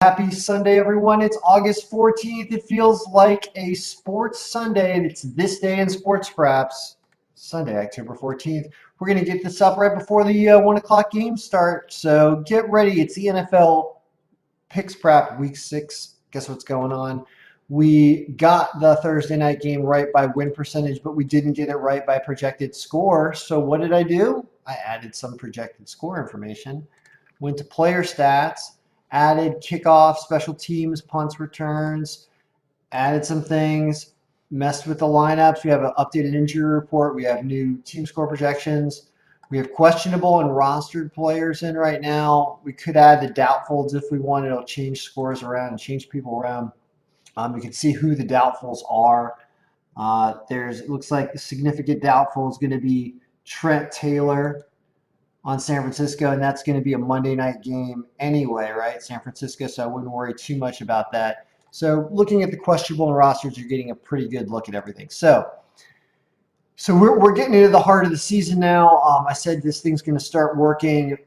Happy Sunday, everyone. It's August 14th. It feels like a sports Sunday, and it's this day in sports, perhaps. Sunday, October 14th. We're going to get this up right before the 1 o'clock games start. So get ready. It's the NFL Pick Sprapp Week 6. Guess what's going on? We got the Thursday night game right by win percentage, but we didn't get it right by projected score. So what did I do? I added some projected score information, went to player stats, added kickoff, special teams, punts, returns, added some things, messed with the lineups. We have an updated injury report. We have new team score projections. We have questionable and rostered players in right now. We could add the doubtfuls if we wanted. It'll change scores around and change people around. You can see who the doubtfuls are. It looks like the significant doubtful is going to be Trent Taylor on San Francisco, and that's going to be a Monday night game anyway, right? San Francisco, so I wouldn't worry too much about that. So looking at the questionable and rosters, you're getting a pretty good look at everything. So we're getting into the heart of the season now. I said this thing's going to start working.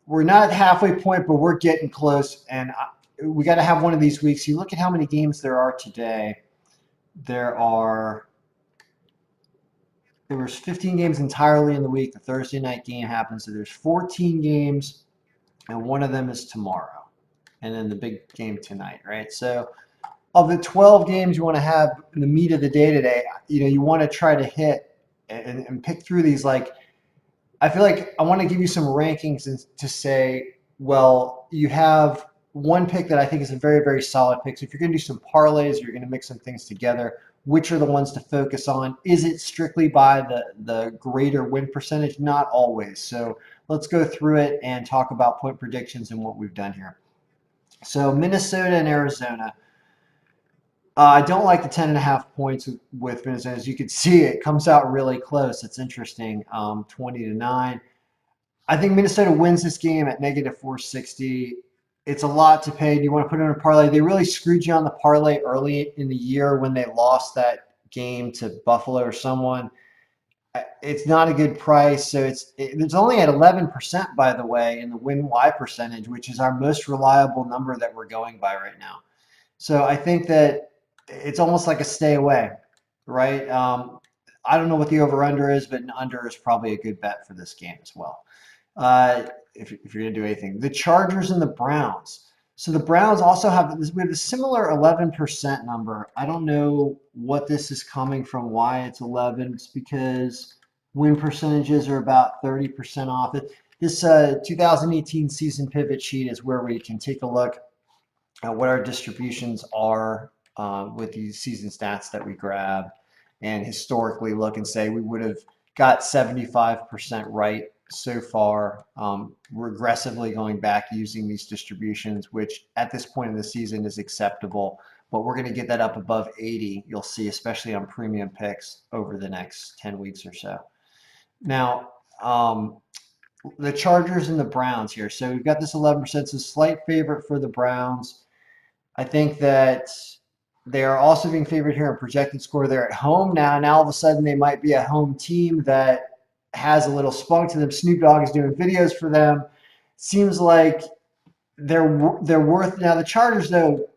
We're not at the halfway point, but we're getting close, and we got to have one of these weeks. You look at how many games there are today. There was 15 games entirely in the week. The Thursday night game happens, so there's 14 games, and one of them is tomorrow, and then the big game tonight, right? So of the 12 games you want to have in the meat of the day today, you want to try to hit and pick through these. Like, I feel like I want to give you some rankings to say, well, you have one pick that I think is a very, very solid pick. So if you're going to do some parlays, you're going to mix some things together, which are the ones to focus on? Is it strictly by the greater win percentage? Not always. So let's go through it and talk about point predictions and what we've done here. So Minnesota and Arizona. I don't like the 10.5 points with Minnesota. As you can see, it comes out really close. It's interesting, 20-9. I think Minnesota wins this game at -460. It's a lot to pay. Do you want to put in a parlay? They really screwed you on the parlay early in the year when they lost that game to Buffalo or someone. It's not a good price. So it's only at 11%, by the way, in the win-Y percentage, which is our most reliable number that we're going by right now. So I think that it's almost like a stay away, right? I don't know what the over-under is, but an under is probably a good bet for this game as well. If you're going to do anything. The Chargers and the Browns. So the Browns also we have a similar 11% number. I don't know what this is coming from, why it's 11. It's because win percentages are about 30% off. This 2018 season pivot sheet is where we can take a look at what our distributions are with these season stats that we grab, and historically look and say we would have got 75% right so far, regressively going back using these distributions, which at this point in the season is acceptable, but we're going to get that up above 80, you'll see, especially on premium picks over the next 10 weeks or so. Now, the Chargers and the Browns here. So we've got this 11%, it's a slight favorite for the Browns. I think that they are also being favored here in projected score. They're at home now. Now all of a sudden they might be a home team that has a little spunk to them. Snoop Dogg is doing videos for them. Seems like they're worth. Now the Chargers though,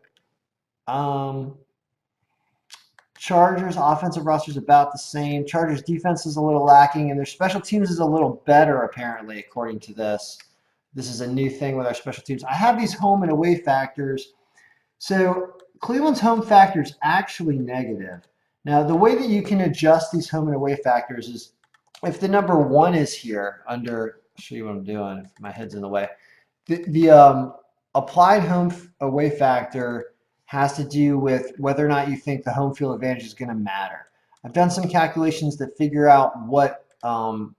Chargers offensive roster is about the same. Chargers defense is a little lacking, and their special teams is a little better apparently, according to this. This is a new thing with our special teams. I have these home and away factors. So Cleveland's home factor is actually negative. Now, the way that you can adjust these home and away factors is if the number 1 is here under, I'll show you what I'm doing if my head's in the way. The applied home away factor has to do with whether or not you think the home field advantage is going to matter. I've done some calculations that figure out what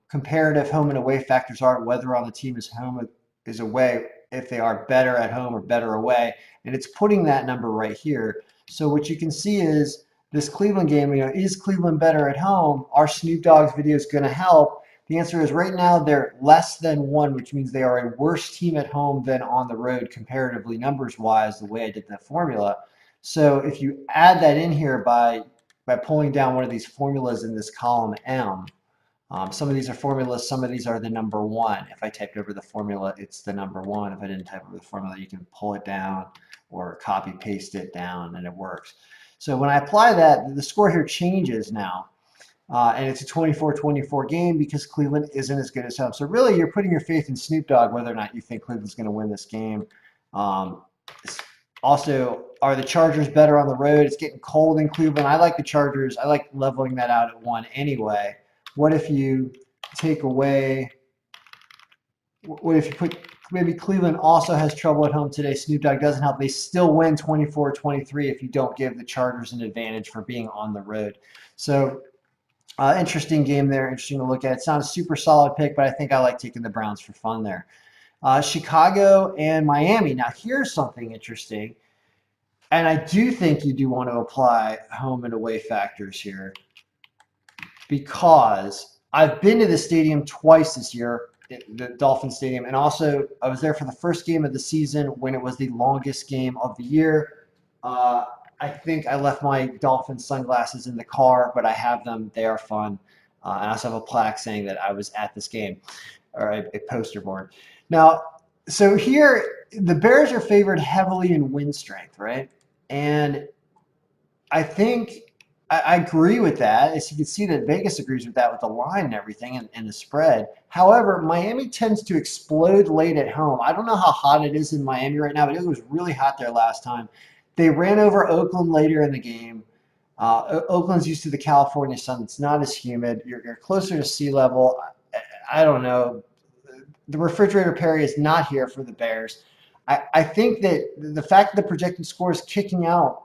comparative home and away factors are, whether on the team is home or is away, if they are better at home or better away, and it's putting that number right here. So what you can see is this Cleveland game, is Cleveland better at home? Our Snoop Dogg's video is going to help. The answer is right now they're less than 1, which means they are a worse team at home than on the road comparatively numbers-wise, the way I did that formula. So if you add that in here by pulling down one of these formulas in this column M, some of these are formulas, some of these are the number 1. If I typed over the formula, it's the number 1. If I didn't type over the formula, you can pull it down. or copy paste it down and it works. So when I apply that, the score here changes now. And it's a 24-24 game because Cleveland isn't as good as home. So really, you're putting your faith in Snoop Dogg whether or not you think Cleveland's going to win this game. Also, are the Chargers better on the road? It's getting cold in Cleveland. I like the Chargers. I like leveling that out at 1 anyway. What if you take away – what if you put – maybe Cleveland also has trouble at home today. Snoop Dogg doesn't help. They still win 24-23 if you don't give the Chargers an advantage for being on the road. So – interesting game there, interesting to look at. It's not a super solid pick, but I think I like taking the Browns for fun there. Chicago and Miami. Now, here's something interesting, and I do think you do want to apply home and away factors here because I've been to the stadium twice this year, the Dolphin Stadium, and also I was there for the first game of the season when it was the longest game of the year. I think I left my Dolphin sunglasses in the car, but I have them. They are fun. I also have a plaque saying that I was at this game, or a poster board. Now, so here, the Bears are favored heavily in win strength, right? And I think I agree with that. As you can see that Vegas agrees with that with the line and everything and the spread. However, Miami tends to explode late at home. I don't know how hot it is in Miami right now, but it was really hot there last time. They ran over Oakland later in the game. Oakland's used to the California sun. It's not as humid. You're closer to sea level. I don't know. The refrigerator Perry is not here for the Bears. I think that the fact that the projected score is kicking out,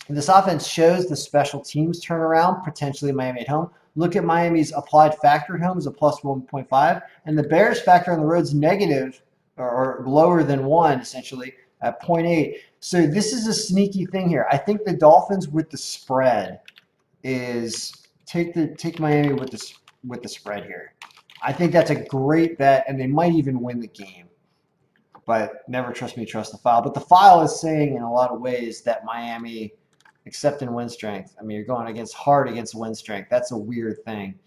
this offense shows the special teams turnaround, potentially Miami at home. Look at Miami's applied factor at home is a plus 1.5, and the Bears factor on the road is negative or lower than 1, essentially, at 0.8. So this is a sneaky thing here. I think the Dolphins with the spread is take Miami with the spread here. I think that's a great bet, and they might even win the game. But never trust me, trust the file. But the file is saying in a lot of ways that Miami, except in win strength, I mean, you're going hard against win strength. That's a weird thing.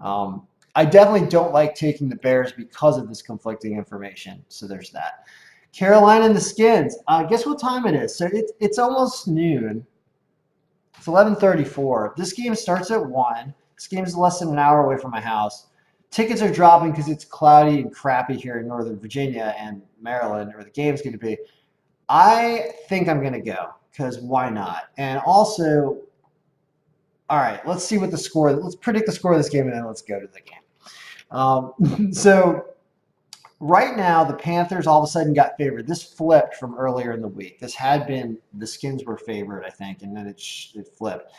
I definitely don't like taking the Bears because of this conflicting information. So there's that. Carolina and the Skins. Guess what time it is? So it's almost noon. It's 11:34. This game starts at 1. This game is less than an hour away from my house. Tickets are dropping because it's cloudy and crappy here in Northern Virginia and Maryland, where the game's going to be. I think I'm going to go because why not? And also, all right, let's see what the score. Let's predict the score of this game and then let's go to the game. So right now, the Panthers all of a sudden got favored. This flipped from earlier in the week. This had been the Skins were favored, I think, and then it flipped.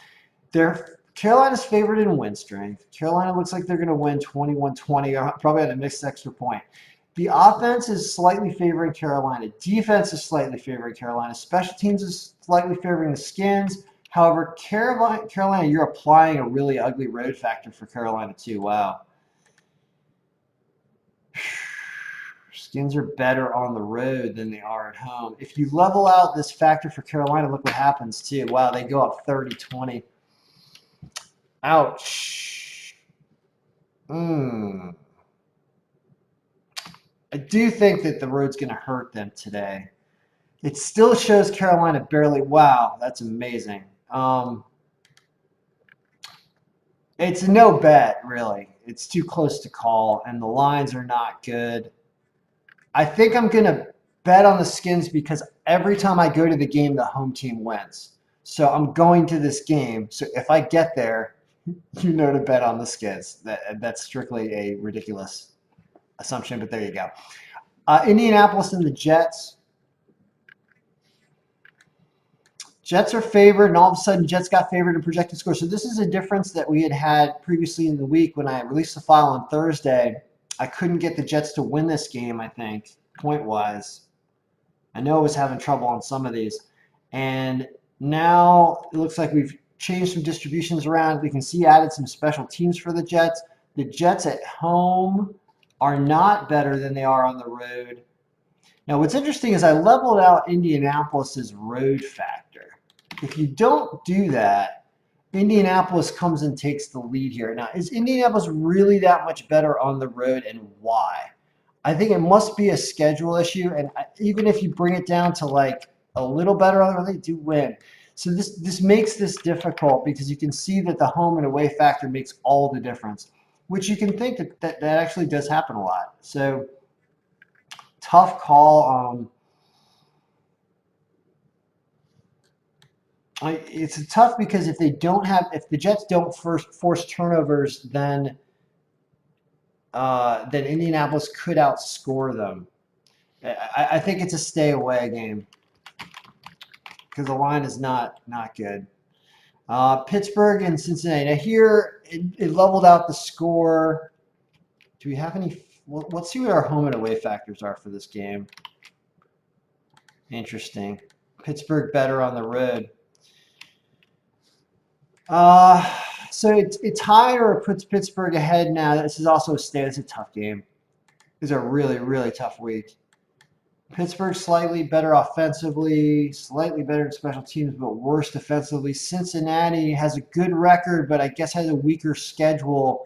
Carolina's favored in win strength. Carolina looks like they're going to win 21-20, probably at a missed extra point. The offense is slightly favoring Carolina. Defense is slightly favoring Carolina. Special teams is slightly favoring the Skins. However, Carolina, you're applying a really ugly road factor for Carolina too. Wow. Skins are better on the road than they are at home. If you level out this factor for Carolina, look what happens too. Wow, they go up 30-20. Ouch. I do think that the road's going to hurt them today. It still shows Carolina barely. Wow, that's amazing. It's no bet, really. It's too close to call, and the lines are not good. I think I'm going to bet on the Skins because every time I go to the game, the home team wins. So I'm going to this game. So if I get there, you know to bet on the Skins. That's strictly a ridiculous assumption, but there you go. Indianapolis and the Jets. Jets are favored, and all of a sudden Jets got favored in projected score. So this is a difference that we had previously in the week when I released the file on Thursday. I couldn't get the Jets to win this game, I think, point-wise. I know I was having trouble on some of these. And now it looks like we've changed some distributions around. We can see added some special teams for the Jets. The Jets at home are not better than they are on the road. Now, what's interesting is I leveled out Indianapolis's road factor. If you don't do that, Indianapolis comes and takes the lead here. Now, is Indianapolis really that much better on the road, and why? I think it must be a schedule issue, and even if you bring it down to like a little better on the road. They do win. So this makes this difficult because you can see that the home and away factor makes all the difference, which you can think that actually does happen a lot. So tough call. It's tough because if the Jets don't first force turnovers, then Indianapolis could outscore them. I think it's a stay away game because the line is not good. Pittsburgh and Cincinnati. Now here it leveled out the score. Do we have any? Well, let's see what our home and away factors are for this game. Interesting. Pittsburgh better on the road. So it's tied or it puts Pittsburgh ahead now. This is also a stay. It's a tough game. It's a really, really tough week. Pittsburgh slightly better offensively, slightly better in special teams, but worse defensively. Cincinnati has a good record, but I guess has a weaker schedule.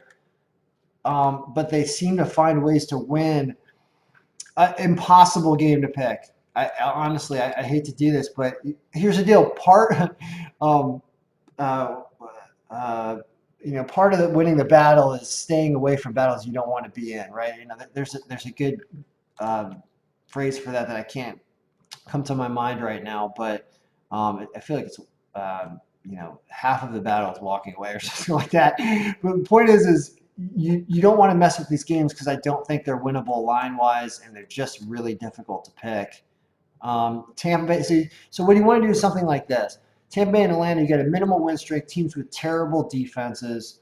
But they seem to find ways to win. Impossible game to pick. Honestly, I hate to do this, but here's the deal. Part of winning the battle is staying away from battles you don't want to be in, right? There's a good phrase for that I can't come to my mind right now, but I feel like it's half of the battle is walking away or something like that. But the point is you don't want to mess with these games because I don't think they're winnable line-wise, and they're just really difficult to pick. Tampa Bay. So what you want to do is something like this. Tampa Bay and Atlanta, you get a minimal win streak, teams with terrible defenses.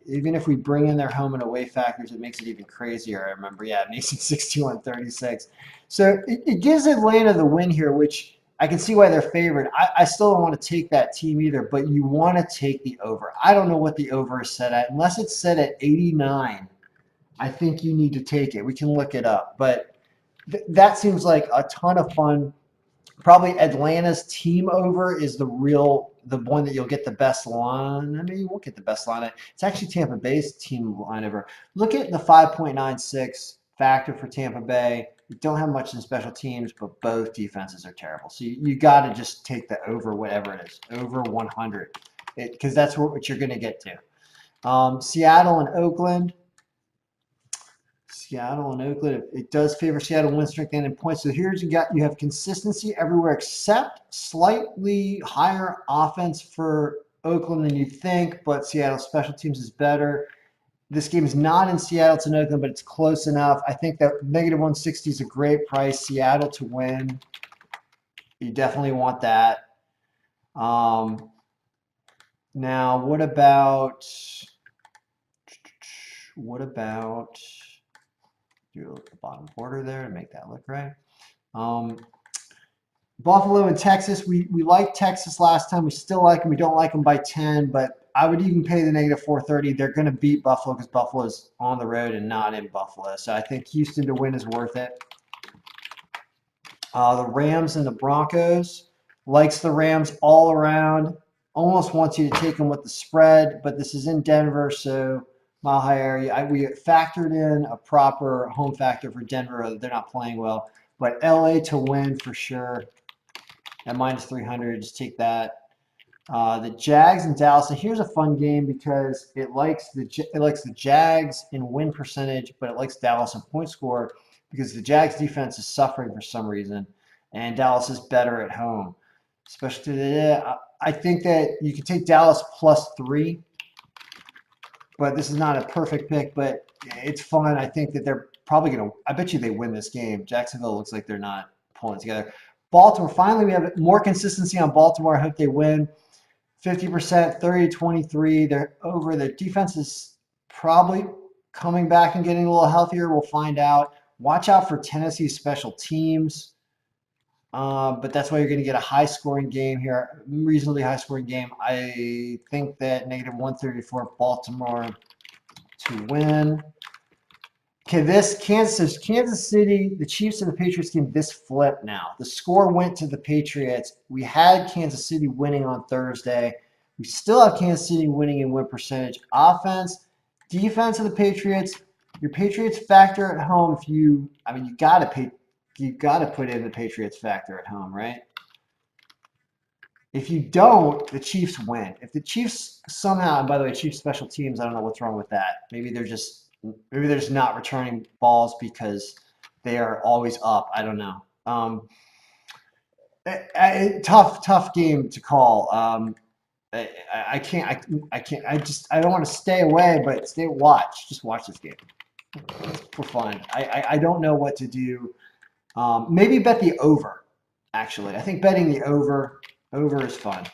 Even if we bring in their home and away factors, it makes it even crazier. I remember, it makes it 61-36. So it gives Atlanta the win here, which I can see why they're favored. I still don't want to take that team either, but you want to take the over. I don't know what the over is set at. Unless it's set at 89, I think you need to take it. We can look it up. But that seems like a ton of fun. Probably Atlanta's team over is the one that you'll get the best line. I mean, you won't get the best line. It's actually Tampa Bay's team line over. Look at the 5.96 factor for Tampa Bay. You don't have much in special teams, but both defenses are terrible. So you got to just take the over, whatever it is, over 100, because that's what you're going to get to. Seattle and Oakland. It does favor Seattle win strength and in points. So here's you have consistency everywhere except slightly higher offense for Oakland than you think, but Seattle's special teams is better. This game is not in Seattle, it's in Oakland, but it's close enough. I think that negative 160 is a great price. Seattle to win. You definitely want that. Now, what about do the bottom border there to make that look right? Buffalo and Texas. We liked Texas last time. We still like them. We don't like them by 10, but I would even pay the negative 430. They're going to beat Buffalo because Buffalo is on the road and not in Buffalo. So I think Houston to win is worth it. The Rams and the Broncos. Likes the Rams all around. Almost wants you to take them with the spread, but this is in Denver, so mile high area. We factored in a proper home factor for Denver. They're not playing well, but LA to win for sure at minus 300. Just take that. The Jags and Dallas. And here's a fun game because it likes the Jags in win percentage, but it likes Dallas in point score because the Jags defense is suffering for some reason, and Dallas is better at home. Especially, I think that you can take Dallas +3, but this is not a perfect pick, but it's fun. I think that they're probably going to – I bet you they win this game. Jacksonville looks like they're not pulling together. Baltimore, finally we have more consistency on Baltimore. I hope they win. 50%, 30-23. They're over. Their defense is probably coming back and getting a little healthier. We'll find out. Watch out for Tennessee's special teams. But that's why you're going to get a high-scoring game here, reasonably high-scoring game. I think that negative 134 Baltimore to win. Okay, this Kansas City, the Chiefs and the Patriots game, this flip now. The score went to the Patriots. We had Kansas City winning on Thursday. We still have Kansas City winning in win percentage. Offense, defense of the Patriots. Your Patriots factor at home, you got to pay you got to put in the Patriots factor at home, right? If you don't, the Chiefs win. If the Chiefs somehow, and by the way, Chiefs special teams, I don't know what's wrong with that. Maybe they're just not returning balls because they are always up. I don't know. Tough game to call. I can't. I can't. I don't want to stay away, but watch. Just watch this game for fun. I don't know what to do. Maybe bet the over. Actually, I think betting the over is fun.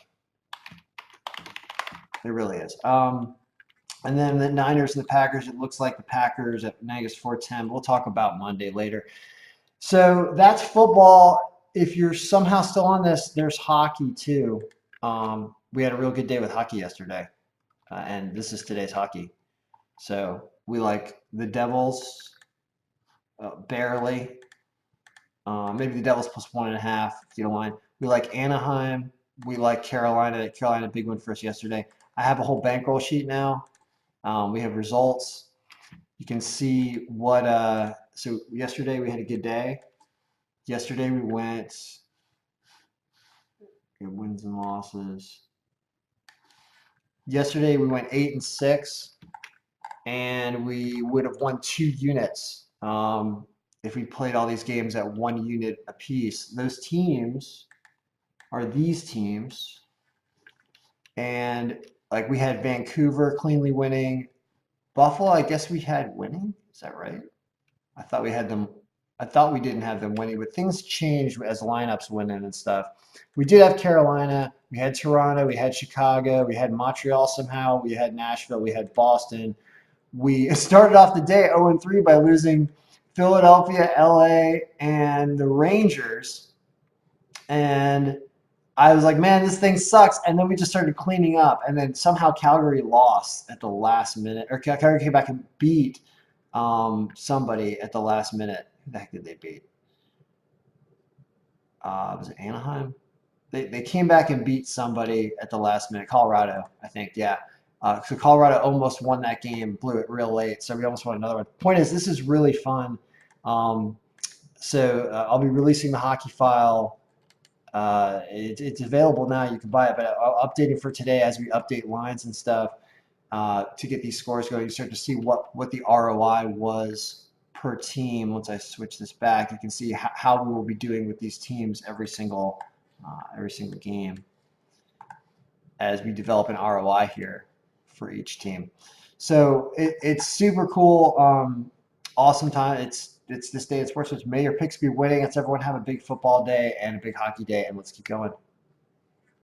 It really is. And then the Niners and the Packers. It looks like the Packers at -410. We'll talk about Monday later. So that's football. If you're somehow still on this, there's hockey too. We had a real good day with hockey yesterday, and this is today's hockey. So we like the Devils barely. Maybe the Devils plus 1.5 if you don't mind. We like Anaheim. We like Carolina. Carolina, big win for us yesterday. I have a whole bankroll sheet now. We have results. You can see what. So yesterday we had a good day. Yesterday we went wins and losses. Yesterday we went 8-6, and we would have won 2 units if we played all these games at 1 unit apiece. Those teams are these teams, and like we had Vancouver cleanly winning. Buffalo, I guess we had winning. Is that right? I thought we had them. I thought we didn't have them winning, but things changed as lineups went in and stuff. We did have Carolina, we had Toronto, we had Chicago, we had Montreal somehow, we had Nashville, we had Boston. We started off the day 0-3 by losing Philadelphia, LA, and the Rangers. And I was like, man, this thing sucks. And then we just started cleaning up. And then somehow Calgary lost at the last minute, or Calgary came back and beat somebody at the last minute. Who the heck did they beat? Was it Anaheim? They came back and beat somebody at the last minute. Colorado, I think. Yeah. So Colorado almost won that game, blew it real late. So we almost won another one. Point is, this is really fun. So I'll be releasing the hockey file. It's available now. You can buy it, but I'll update it for today as we update lines and stuff to get these scores going. You start to see what the ROI was per team. Once I switch this back, you can see how we will be doing with these teams every single game as we develop an ROI here for each team. So it's super cool. Awesome time. It's this day in sports. May your picks be winning. Let's everyone have a big football day and a big hockey day, and let's keep going.